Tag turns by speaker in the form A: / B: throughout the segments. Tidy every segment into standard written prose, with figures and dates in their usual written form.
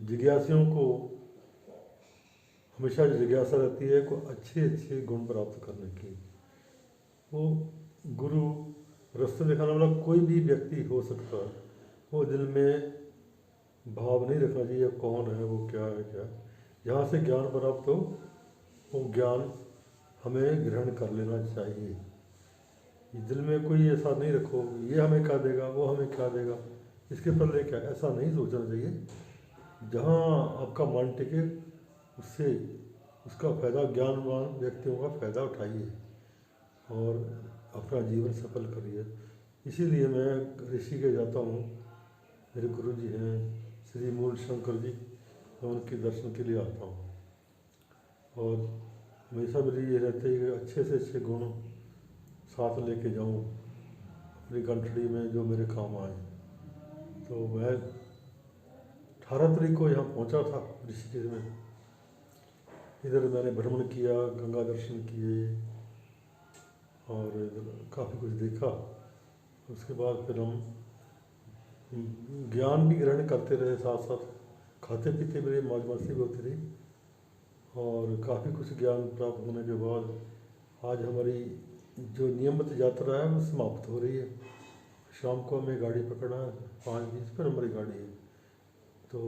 A: जिज्ञासियों को हमेशा जिज्ञासा रहती है को अच्छे अच्छे गुण प्राप्त करने की। वो गुरु रास्ते दिखाने वाला कोई भी व्यक्ति हो सकता है, वो दिल में भाव नहीं रखना चाहिए कौन है वो क्या है क्या। जहाँ से ज्ञान प्राप्त हो वो ज्ञान हमें ग्रहण कर लेना चाहिए। दिल में कोई ऐसा नहीं रखो ये हमें क्या देगा वो हमें क्या देगा इसके पहले क्या, ऐसा नहीं सोचना चाहिए। जहाँ आपका मन टिके उससे उसका फ़ायदा ज्ञानवान व्यक्तियों का फ़ायदा उठाइए और अपना जीवन सफल करिए। इसीलिए मैं ऋषिकेश जाता हूँ, मेरे गुरु जी हैं श्री मूल शंकर जी, मैं उनके दर्शन के लिए आता हूँ। और हमेशा मेरी ये रहता है कि अच्छे से अच्छे गुण साथ लेके जाऊँ अपनी गंठड़ी में जो मेरे काम आए। तो मैं 18 तारीख को यहाँ पहुँचा था ऋषिकेश में। इधर मैंने भ्रमण किया, गंगा दर्शन किए और काफ़ी कुछ देखा। उसके बाद फिर हम ज्ञान भी ग्रहण करते रहे, साथ साथ खाते पीते भी रहे, मौज मस्ती भी होती रही और काफ़ी कुछ ज्ञान प्राप्त होने के बाद आज हमारी जो नियमित यात्रा है वो समाप्त हो रही है। शाम को हमें गाड़ी पकड़ना है 5:20 पर हमारी गाड़ी है। तो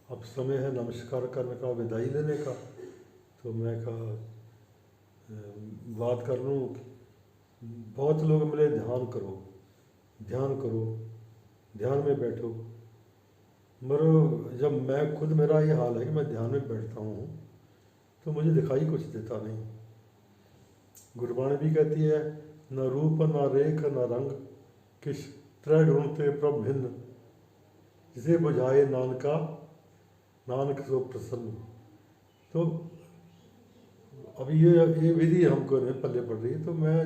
A: अब समय है नमस्कार करने का, विदाई लेने का। तो मैं कहा बात कर लूँ। बहुत लोग मिले, ध्यान करो ध्यान करो, ध्यान में बैठो। मगर जब मैं खुद, मेरा ये हाल है कि मैं ध्यान में बैठता हूँ तो मुझे दिखाई कुछ देता नहीं। गुरबाणी भी कहती है न रूप न रेख न रंग किश त्रय ढूंढते प्रभ भिन्न, जिसे बुझाए नानका नानक सो प्रसन्न। तो अब ये विधि हमको नहीं पल्ले पड़ रही है, तो मैं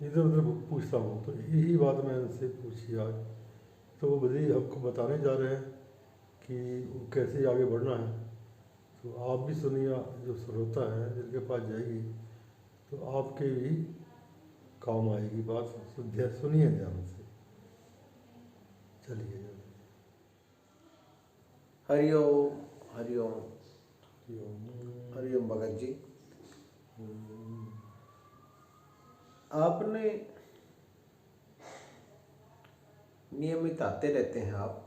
A: इधर उधर पूछता हूँ। तो यही बात मैं उनसे पूछी आज। तो वो विधि हमको बताने जा रहे हैं कि कैसे आगे बढ़ना है। तो आप भी सुनिए, जो श्रोता है जिनके पास जाएगी तो आपके भी काम आएगी बात। सुनिए ध्यान से। चलिए।
B: हरिओम हरिओम हरिओम भगत जी, आपने नियमित आते रहते हैं आप,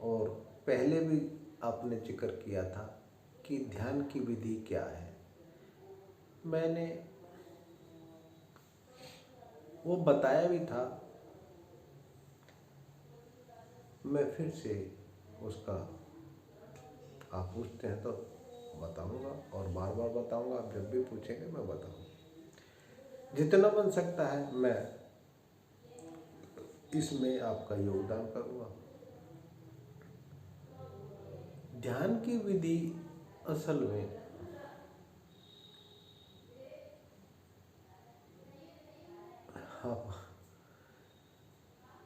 B: और पहले भी आपने जिक्र किया था कि ध्यान की विधि क्या है। मैंने वो बताया भी था, मैं फिर से उसका, आप पूछते हैं तो बताऊंगा और बार बार बताऊंगा। आप जब भी पूछेंगे मैं बताऊंगा, जितना बन सकता है मैं इसमें आपका योगदान करूंगा। ध्यान की विधि असल में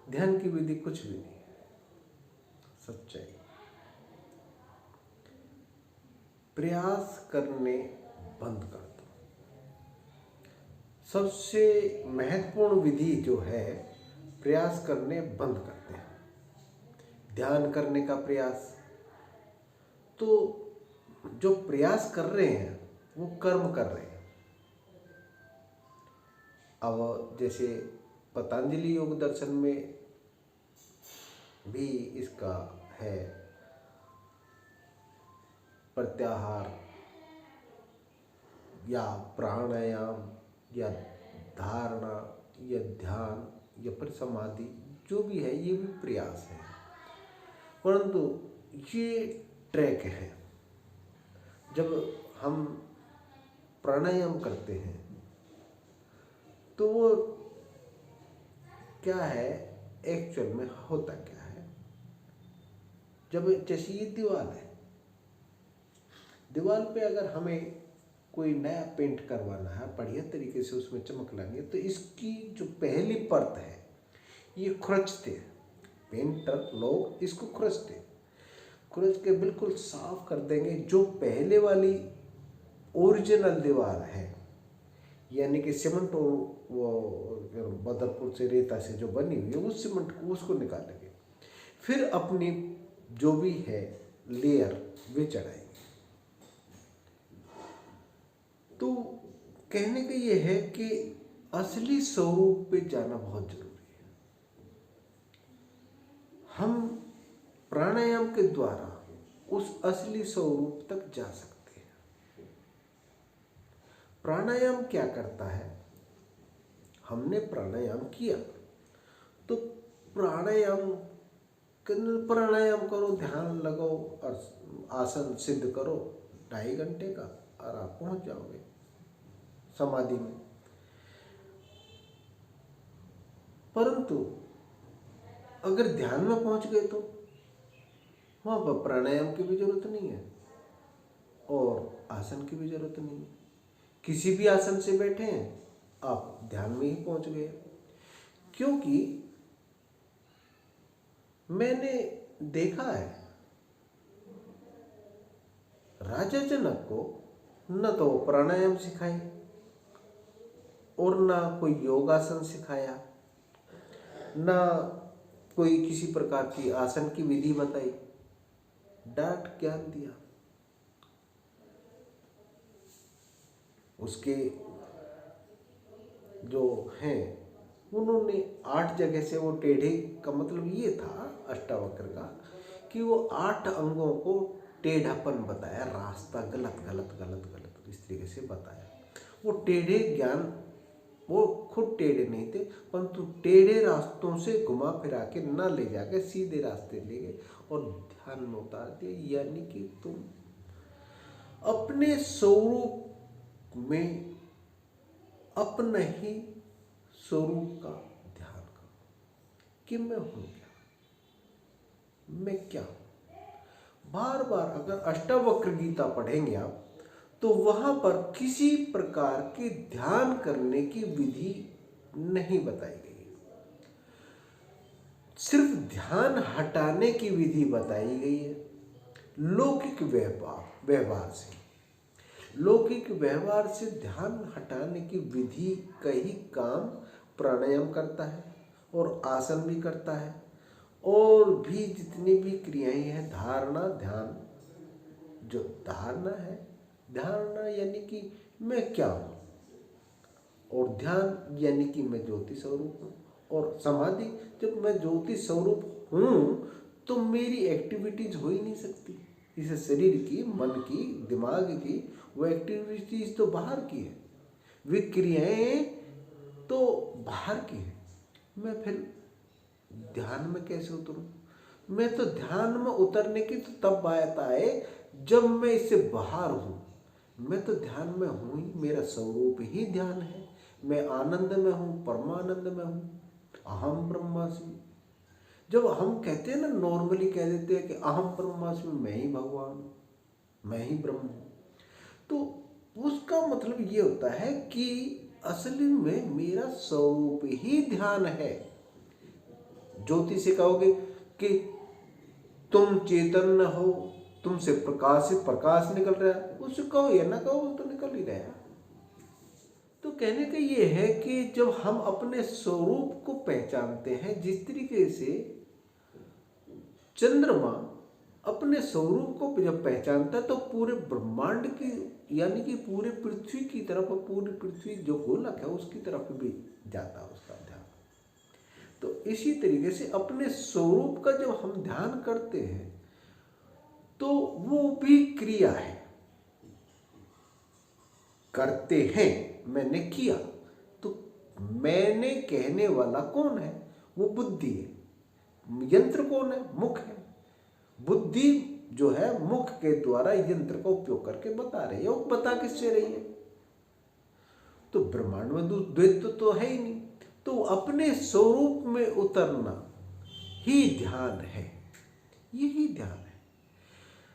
B: ध्यान की विधि कुछ भी नहीं, सच्चाई। प्रयास करने बंद कर दो। सबसे महत्वपूर्ण विधि जो है, प्रयास करने बंद करते हैं। ध्यान करने का प्रयास, तो जो प्रयास कर रहे हैं वो कर्म कर रहे हैं। अब जैसे पतंजलि योग दर्शन में भी इसका है, प्रत्याहार या प्राणायाम या धारणा या ध्यान या फिर समाधि, जो भी है ये भी प्रयास है। परंतु ये ट्रैक है। जब हम प्राणायाम करते हैं तो वो क्या है, एक्चुअल में होता क्या है। जब जैसे ये दीवार है, दीवार पे अगर हमें कोई नया पेंट करवाना है, बढ़िया तरीके से उसमें चमक लानी है, तो इसकी जो पहली परत है ये खुरचते हैं। पेंटर लोग इसको खुरचते, खुरच के बिल्कुल साफ कर देंगे। जो पहले वाली ओरिजिनल दीवार है, यानी कि सीमेंट और वो बदरपुर से रेता से जो बनी हुई है, उस सीमेंट को उसको निकालेंगे। फिर अपनी जो भी है लेयर वे चढ़ाएंगे। तो कहने का ये है कि असली स्वरूप पे जाना बहुत जरूरी है। हम प्राणायाम के द्वारा उस असली स्वरूप तक जा सकते हैं। प्राणायाम क्या करता है? हमने प्राणायाम किया तो प्राणायाम करो, ध्यान लगाओ और आसन सिद्ध करो 2.5 घंटे का, और आप पहुंच जाओगे समाधि में। परंतु अगर ध्यान में पहुंच गए तो वहां पर प्राणायाम की भी जरूरत नहीं है और आसन की भी जरूरत नहीं है। किसी भी आसन से बैठे हैं आप ध्यान में ही पहुंच गए। क्योंकि मैंने देखा है राजा जनक को न तो प्राणायाम सिखाई और ना कोई योगासन सिखाया, ना कोई किसी प्रकार की आसन की विधि बताई, डांट ज्ञान दिया। उसके जो हैं उन्होंने 8 जगह से वो टेढ़े का मतलब ये था अष्टावक्र का कि वो 8 अंगों को टेढ़ापन बताया, रास्ता गलत गलत गलत गलत इस तरीके से बताया। वो टेढ़े ज्ञान, वो खुद टेढ़े नहीं थे परंतु टेढ़े रास्तों से घुमा फिरा के ना ले जाके सीधे रास्ते ले गए और ध्यान में उतार दिए। यानी कि तुम अपने स्वरूप में अपना ही स्वरूप का ध्यान करो कि मैं हूं क्या, मैं क्या हूं। बार बार अगर अष्टावक्र गीता पढ़ेंगे आप तो वहां पर किसी प्रकार के ध्यान करने की विधि नहीं बताई गई, सिर्फ ध्यान हटाने की विधि बताई गई है। लौकिक व्यवहार से, लौकिक व्यवहार से ध्यान हटाने की विधि का ही काम प्राणायाम करता है और आसन भी करता है और भी जितनी भी क्रियाएं हैं, धारणा ध्यान। जो धारणा है, धारणा यानी कि मैं क्या हूँ, और ध्यान यानी कि मैं ज्योति स्वरूप हूँ, और समाधि जब मैं ज्योति स्वरूप हूँ तो मेरी एक्टिविटीज हो ही नहीं सकती। इस शरीर की, मन की, दिमाग की वो एक्टिविटीज तो बाहर की है, वे क्रियाएं तो बाहर की है। मैं फिर ध्यान में कैसे उतरूं? मैं तो ध्यान में उतरने की तो तब बात आए जब मैं इससे बाहर हूं। मैं तो ध्यान में हूं ही, मेरा स्वरूप ही ध्यान है। मैं आनंद में हूं, परमानंद में हूं, अहम ब्रह्मास्मि। जब हम कहते हैं ना, नॉर्मली कह देते हैं कि अहम ब्रह्मास्मि, मैं ही भगवान हूं, मैं ही ब्रह्म हूं, तो उसका मतलब ये होता है कि असली में मेरा स्वरूप ही ध्यान है। ज्योति से कहोगे कि तुम चैतन्य हो, तुमसे प्रकाश निकल रहा है, उससे कहो या ना कहो तो निकल ही रहा है। तो कहने का ये है कि जब हम अपने स्वरूप को पहचानते हैं, जिस तरीके से चंद्रमा अपने स्वरूप को जब पहचानता है तो पूरे ब्रह्मांड की यानी कि पूरे पृथ्वी की तरफ, पूरी पृथ्वी जो गोलक है उसकी तरफ भी जाता है उसका ध्यान। तो इसी तरीके से अपने स्वरूप का जब हम ध्यान करते हैं तो वो भी क्रिया है, करते हैं। मैंने किया तो मैंने कहने वाला कौन है? वो बुद्धि है। यंत्र कौन है? मुख है। बुद्धि जो है मुख के द्वारा यंत्र का उपयोग करके बता रही है। वो बता किससे रही है? तो ब्रह्मांड में द्वैत तो है ही नहीं। तो अपने स्वरूप में उतरना ही ध्यान है, यही ध्यान है।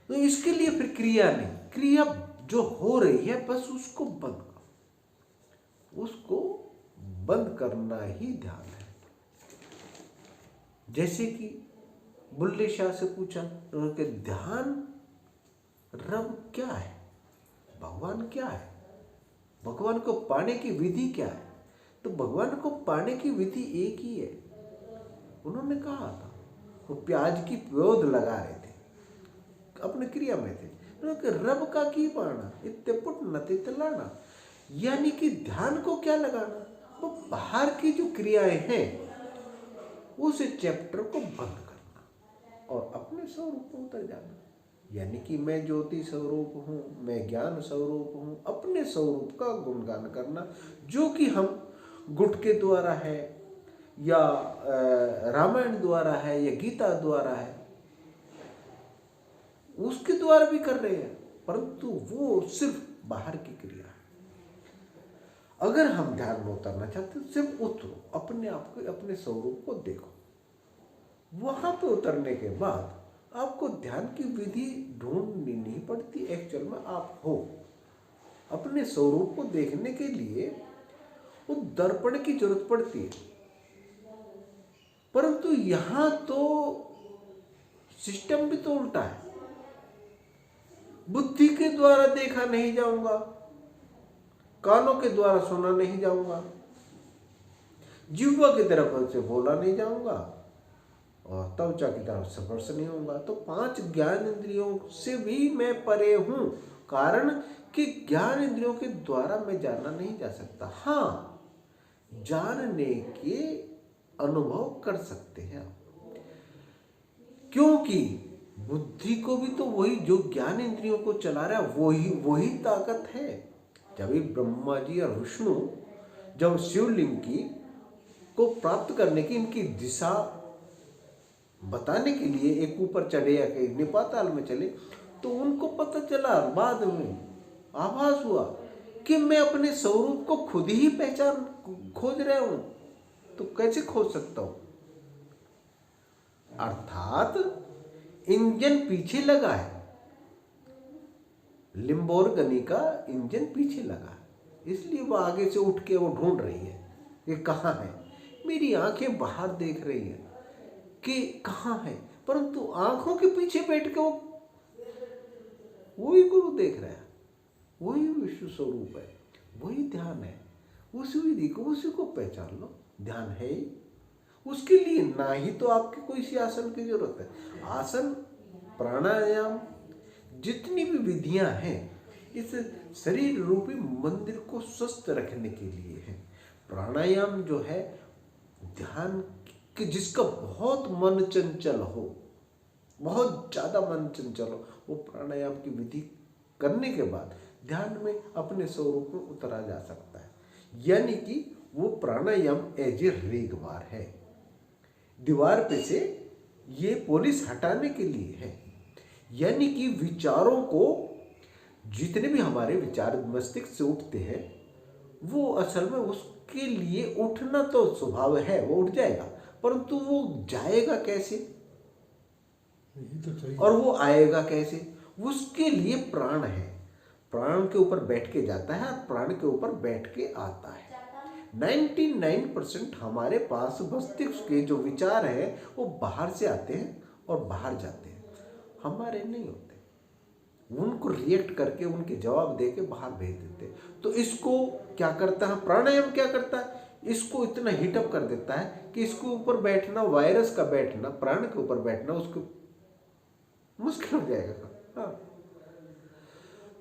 B: तो इसके लिए फिर क्रिया नहीं, क्रिया जो हो रही है बस उसको बंद करो, उसको बंद करना ही ध्यान है। जैसे कि बुल्ले शाह से पूछा उनके, ध्यान रब क्या है, भगवान क्या है, भगवान को पाने की विधि क्या है? तो भगवान को पाने की विधि एक ही है। उन्होंने कहा था, वो प्याज की पौध लगा रहे थे, अपने क्रिया में थे। कि रब का की पाना इत्ते पुट नते तलाना, यानी कि ध्यान को क्या लगाना, वो बाहर की जो क्रियाएं हैं उस चैप्टर को बंद करना और अपने स्वरूप में उतर जाना। यानी कि मैं ज्योति स्वरूप हूँ, मैं ज्ञान स्वरूप हूँ, अपने स्वरूप का गुणगान करना, जो कि हम गुटके द्वारा है या रामायण द्वारा है या गीता द्वारा है, उसके द्वारा भी कर रहे हैं, परंतु वो सिर्फ बाहर की क्रिया है। अगर हम ध्यान में उतरना चाहते तो सिर्फ उतरो, अपने आप को, अपने स्वरूप को देखो। वहां पे उतरने के बाद आपको ध्यान की विधि ढूंढनी नहीं पड़ती, एक्चुअल में आप हो। अपने स्वरूप को देखने के लिए वो दर्पण की जरूरत पड़ती है, परंतु यहां तो सिस्टम भी तो उल्टा है। बुद्धि के द्वारा देखा नहीं जाऊंगा, कानों के द्वारा सुना नहीं जाऊंगा, जिह्वा की तरफ से बोला नहीं जाऊंगा और त्वचा की तरफ स्पर्श नहीं होगा। तो 5 ज्ञान इंद्रियों से भी मैं परे हूं, कारण कि ज्ञान इंद्रियों के द्वारा मैं जानना नहीं जा सकता। हाँ, जानने के अनुभव कर सकते हैं आप, क्योंकि बुद्धि को भी तो वही जो ज्ञान इंद्रियों को चला रहा है वही ताकत है। जब ब्रह्मा जी और विष्णु जब शिवलिंग की को प्राप्त करने की इनकी दिशा बताने के लिए एक ऊपर चढ़े या कहीं निपाताल में चले, तो उनको पता चला, बाद में आभास हुआ कि मैं अपने स्वरूप को खुद ही खोज रहा हूं। तो कैसे खोज सकता हूं? अर्थात इंजन पीछे लगा है, लिम्बोर्गिनी का इंजन पीछे लगा है, इसलिए वो आगे से उठ के वो ढूंढ रही है ये कहाँ है। मेरी आंखें बाहर देख रही है कि कहाँ है, परंतु आंखों के पीछे बैठ के वही गुरु देख रहा है, वही विश्व स्वरूप है, वही ध्यान है। उसी विधि को, उसी को पहचान लो। ध्यान है ही, उसके लिए ना ही तो आपके कोई सी आसन की जरूरत है। आसन, प्राणायाम, जितनी भी विधियां हैं इस शरीर रूपी मंदिर को स्वस्थ रखने के लिए है। प्राणायाम जो है ध्यान कि जिसका बहुत मन चंचल हो, बहुत ज्यादा मन चंचल हो, वो प्राणायाम की विधि करने के बाद ध्यान में अपने स्वरूप में उतरा जा सकता है। यानी कि वो प्राणायाम एज ए रेगबार है, दीवार पे से ये पॉलिश हटाने के लिए है। यानी कि विचारों को, जितने भी हमारे विचार मस्तिष्क से उठते हैं, वो असल में उसके लिए उठना तो स्वभाव है, वो उठ जाएगा, परंतु वो जाएगा कैसे
A: तो चाहिए।
B: और वो आएगा कैसे, उसके लिए प्राण है। प्राण के ऊपर बैठ के जाता है और प्राण के ऊपर बैठ के आता है। 99% हमारे पास मस्तिष्क के जो विचार हैं वो बाहर से आते हैं और बाहर जाते हैं, हमारे नहीं होते। उनको रिएक्ट करके, उनके जवाब दे के बाहर भेज देते। तो इसको क्या करता है प्राणायाम, क्या करता है, इसको इतना हीटअप कर देता है कि इसके ऊपर बैठना, वायरस का बैठना, प्राण के ऊपर बैठना उसको मुश्किल हो जाएगा। हाँ,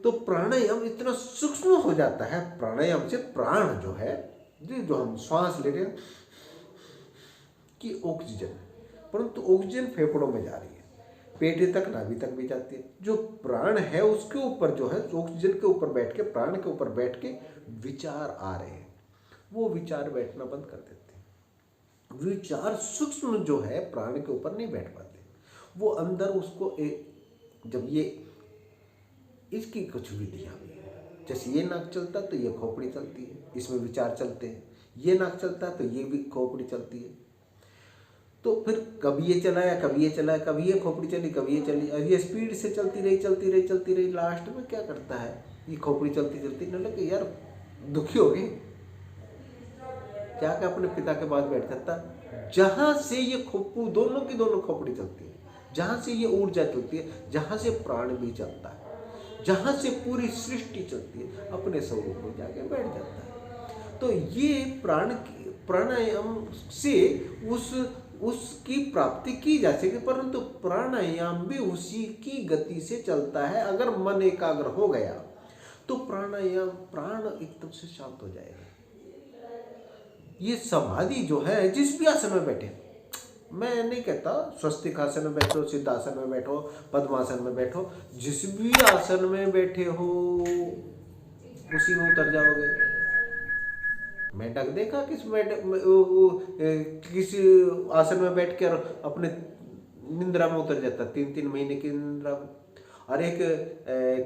B: तो प्राणायाम इतना सूक्ष्म हो जाता है। प्राणायाम से प्राण जो है, जो हम श्वास ले रहे हैं कि ऑक्सीजन, परंतु ऑक्सीजन फेफड़ों में जा रही है, पेट तक, नाभि तक भी जाती है। जो प्राण है उसके ऊपर जो है, ऑक्सीजन के ऊपर बैठ के, प्राण के ऊपर बैठ के विचार आ रहे हैं, वो विचार बैठना बंद कर देते हैं। विचार सूक्ष्म जो है प्राण के ऊपर नहीं बैठ पाते, वो अंदर उसको जब ये इसकी कुछ विधियां भी है, जैसे ये नाक चलता तो ये खोपड़ी चलती है, इसमें विचार चलते हैं। ये नाक चलता तो ये भी खोपड़ी चलती है। तो फिर कभी ये चलाया, कभी ये चलाया, कभी ये खोपड़ी चली, कभी ये चली, और ये स्पीड से चलती रही। लास्ट में क्या करता है, ये खोपड़ी चलती न लगे यार दुखी हो गए, क्या क्या अपने पिता के पास बैठ जाता, जहां से ये दोनों की दोनों खोपड़ी चलती है, जहां से ये ऊर्जा चलती है, जहां से प्राण भी चलता है, जहां से पूरी सृष्टि चलती है, अपने स्वरूप में जाके बैठ जाता है। तो ये प्राणायाम से उस उसकी प्राप्ति की जा सके, परंतु प्राणायाम भी उसी की गति से चलता है। अगर मन एकाग्र हो गया तो प्राणायाम, प्राण एकदम से शांत हो जाएगा। ये समाधि जो है, जिस भी आसन में बैठे, मैं नहीं कहता स्वस्तिक आसन में बैठो, सिद्धासन में बैठो, पद्मासन में बैठो, जिस भी आसन में बैठे हो उसी में उतर जाओगे। मेंढक देखा किसी आसन में बैठ कर अपने निंद्रा में उतर जाता, 3-3 महीने की निंद्रा में। और एक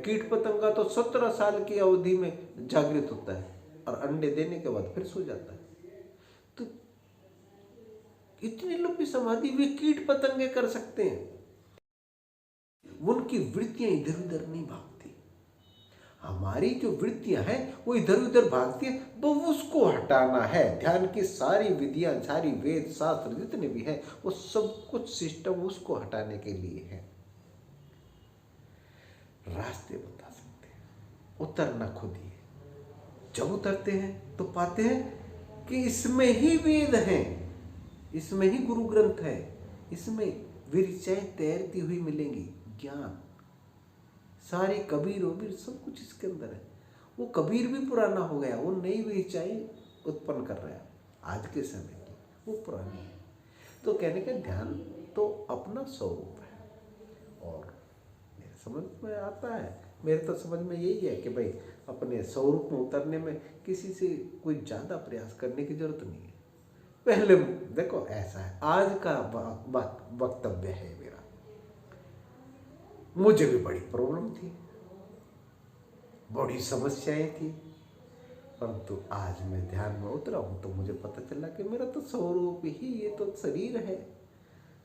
B: कीट पतंगा तो 17 साल की अवधि में जागृत होता है और अंडे देने के बाद फिर सो जाता है। तो इतनी लंबी समाधि वे कीट पतंगे कर सकते हैं। उनकी वृत्तियां इधर उधर नहीं भागती। हमारी जो वृत्तियां हैं वो इधर उधर भागती है, वो उसको हटाना है। ध्यान की सारी विधियां, सारी वेद शास्त्र जितने भी हैं, वो सब कुछ सिस्टम उसको हटाने के लिए है। रास्ते बता सकते हैं, उतरना खुद ही है। जब उतरते हैं तो पाते हैं कि इसमें ही वेद हैं, इसमें ही गुरु ग्रंथ है, इसमें विरचाएं तैरती हुई मिलेंगी, ज्ञान सारे कबीर वबीर सब कुछ इसके अंदर है। वो कबीर भी पुराना हो गया, वो नई विरचाएं उत्पन्न कर रहा है आज के समय की, वो पुरानी है। तो कहने का ध्यान तो अपना स्वरूप है। और मेरे समझ में आता है, मेरे तो समझ में यही है कि भाई अपने स्वरूप में उतरने में किसी से कोई ज़्यादा प्रयास करने की जरूरत नहीं है। पहले देखो ऐसा है, आज का वक्तव्य है मेरा, मुझे भी बड़ी प्रॉब्लम थी, बड़ी समस्याएं थी, परंतु आज मैं ध्यान में उतरा हूं तो मुझे पता चला कि मेरा तो स्वरूप ही ये तो शरीर है।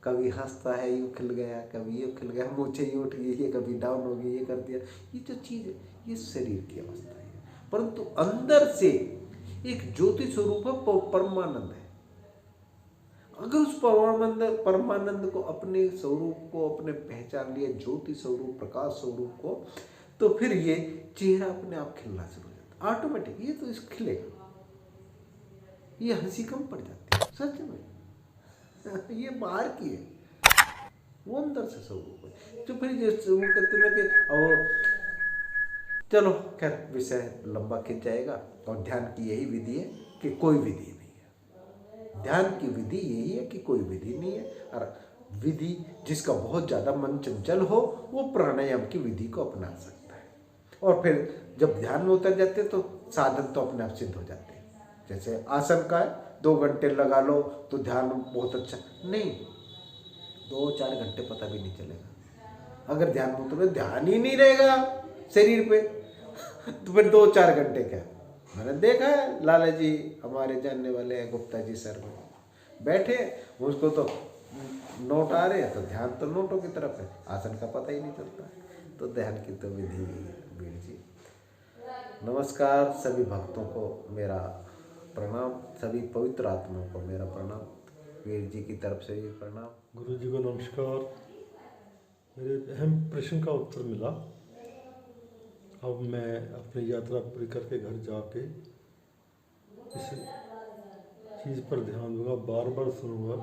B: कभी हंसता है यूँ खिल गया, कभी यूँ खिल गया, मूछें यूँ उठ गई, ये कभी डाउन हो गई, ये कर दिया। ये जो चीज़ है ये शरीर की अवस्था है, परंतु अंदर से एक ज्योति स्वरूप है, परमानंद है। अगर उस परमानंद को, अपने स्वरूप को अपने पहचान लिया, ज्योति स्वरूप, प्रकाश स्वरूप को, तो फिर ये चेहरा अपने आप खिलना शुरू हो जाता है ऑटोमेटिक। ये तो इस खिलेगा, ये हंसी कम पड़ जाती है सच में। ये बाहर की है, वो अंदर से स्वरूप है। तो फिर वो कहते ना कि चलो खैर विषय लंबा खिंच जाएगा। और ध्यान की यही विधि है कि कोई विधि नहीं है। ध्यान की विधि यही है कि कोई विधि नहीं है। और विधि जिसका बहुत ज़्यादा मन चंचल हो वो प्राणायाम की विधि को अपना सकता है। और फिर जब ध्यान में उतर जाते हैं तो साधन तो अपने आप सिद्ध हो जाते हैं। जैसे आसन का है, 2 घंटे लगा लो तो ध्यान बहुत अच्छा नहीं, 2-4 घंटे पता भी नहीं चलेगा। अगर ध्यान में उतरे ध्यान ही नहीं रहेगा शरीर पे तो फिर 2-4 घंटे क्या। मैंने देखा है, लाला जी हमारे जानने वाले हैं, गुप्ता जी सर में बैठे, उसको तो नोट आ रहे हैं तो ध्यान तो नोटों की तरफ है, आसन का पता ही नहीं चलता। तो ध्यान की तो विधि वीर जी। नमस्कार सभी भक्तों को मेरा प्रणाम, सभी पवित्र आत्माओं को मेरा प्रणाम, वीर जी की तरफ से भी प्रणाम।
A: गुरु जी को नमस्कार। मेरे अहम प्रश्न का उत्तर मिला। अब मैं अपनी यात्रा पूरी करके घर जाके इस चीज़ पर ध्यान दूंगा, बार बार सुनूंगा,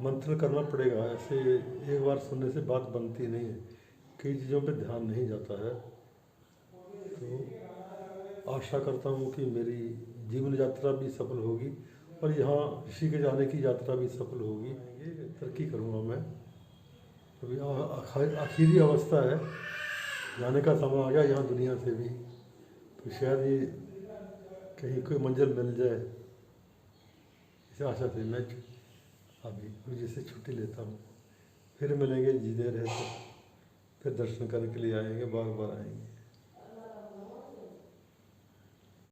A: मंथन करना पड़ेगा। ऐसे एक बार सुनने से बात बनती नहीं है, कई चीज़ों पे ध्यान नहीं जाता है। तो आशा करता हूँ कि मेरी जीवन यात्रा भी सफल होगी और यहाँ ऋषि के जाने की यात्रा भी सफल होगी। तरक्की करूँगा मैं। अभी आखिरी अवस्था है, जाने का समय आ गया यहाँ दुनिया से भी, तो शायद ये कहीं कोई मंजिल मिल जाए, इस आशा से मैं अभी गुरु जी से छुट्टी लेता हूँ। फिर मिलेंगे, जीते रहे तो फिर दर्शन करने के लिए आएंगे, बार बार आएंगे।